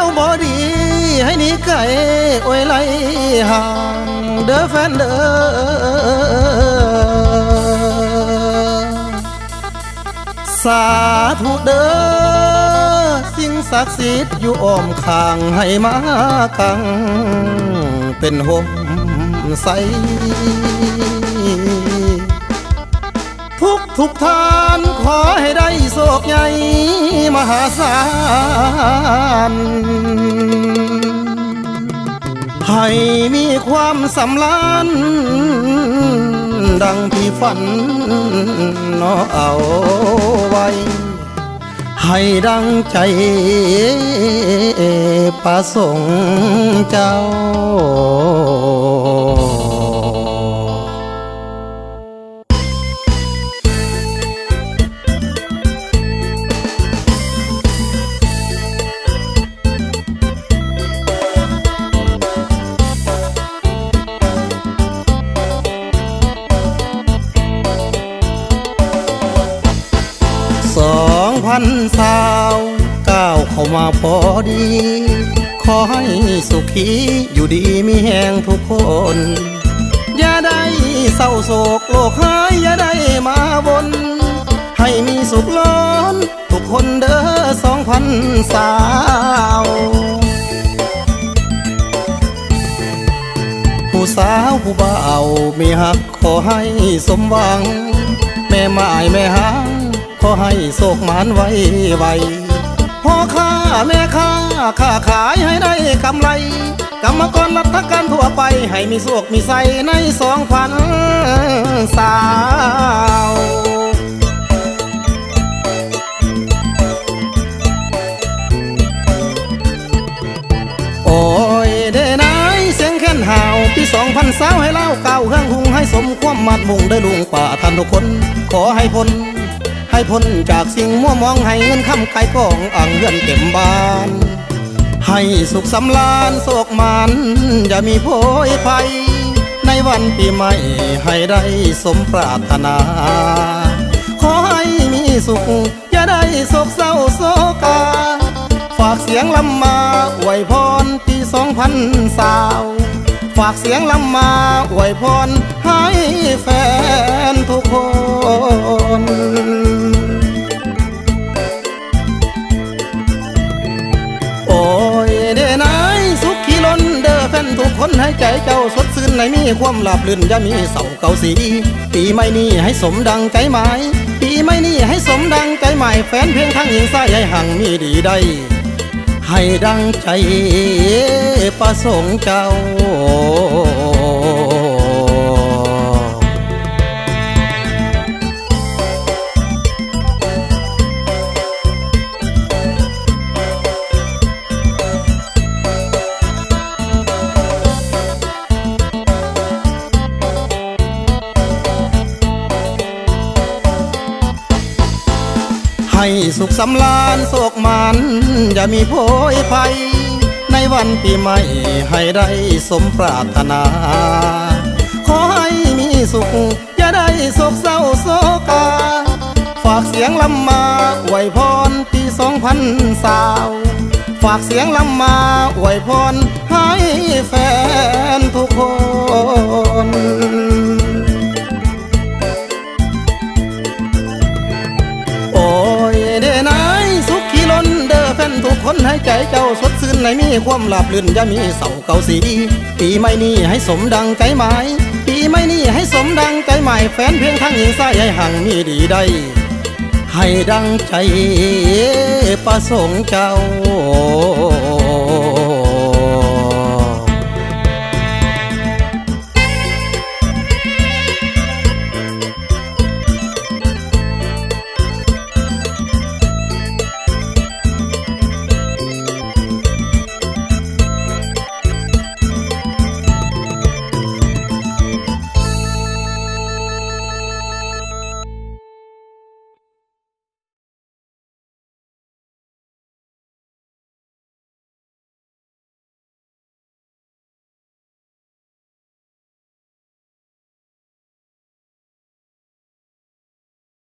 วบ่ดีให้หนีไกลโอ้ยไล่ห่างเด้อแฟนเด้อสาธุเด้อสิ่งศักดิ์สิทธิ์อยู่อ้อมข้างให้มากังเป็นห่มใสทุกทานขอให้ได้โศกใหญ่มหาศาลให้มีความสำราญดังที่ฝันเนาะเอาไว้ให้ดังใจประสงค์เจ้า2020ก้าวเข้ามาพอดีขอให้สุขีอยู่ดีมีแห่งทุกคนอย่าได้เศร้าโศกโลกหายอย่าได้มาวนให้มีสุขล้นทุกคนเด้อ2020ผู้สาวผู้บ่าวมีฮักขอให้สมหวังแม่ไม้แม่หางขอให้โศกหมานไวพ่อค้าแม่ค้าค้าขายให้ได้กำไรกรรมกรรัฐการทั่วไปให้มีโศกมีใสใน2020โอ้ยเด้นายเสียงแค้นห่าวปี2020ให้เล่าเก่าเครื่องหุงให้สมความมัดมุ่งได้ลุงป่าท่านทุกคนขอให้พ้นจากสิ่งมัวมองให้เงินคำขายของอ่างเงินเต็มบ้านให้สุขสำราญโศกมันอย่ามีโพยภัยในวันปีใหม่ให้ได้สมปรารถนาขอให้มีสุขอย่าได้โศกเศร้าโศกาฝากเสียงลำมาอวยพรปี2020ฝากเสียงลำมาอวยพรให้แฟนทุกคนโอ้ยเด้นายสุขขีล้นเด้อแฟนทุกคนให้ใจเจ้าสดชื่นในมีความหลับลื่นอย่ามีเศร้าเก่าสีปีใหม่นี้ให้สมดังใจหมายปีใหม่นี้ให้สมดังใจหมายแฟนเพียงทางหญิงสายให้ห่างมีดีได้ให้ดังใจประสงค์เจ้าให้สุขสำราญโศกมันอย่ามีโพยภัยในวันปีใหม่ให้ได้สมปรารถนาขอให้มีสุขอย่าได้โศกเศร้าโศกาฝากเสียงลำมาอวยพรปี2020ฝากเสียงลำมาอวยพรให้แฟนทุกคนโอ้ยเด้นายสุขขีล้นเด้อแฟนทุกคนให้ใจเจ้าสดชื่นในมีความหลับลื่นอย่ามีเศร้าเก่าสีปีใหม่นี้ให้สมดังใจหมายปีใหม่นี้ให้สมดังใจหมายแฟนเพียงทางหญิงสายให้ห่างมีดีได้ให้ดังใจประสงค์เจ้า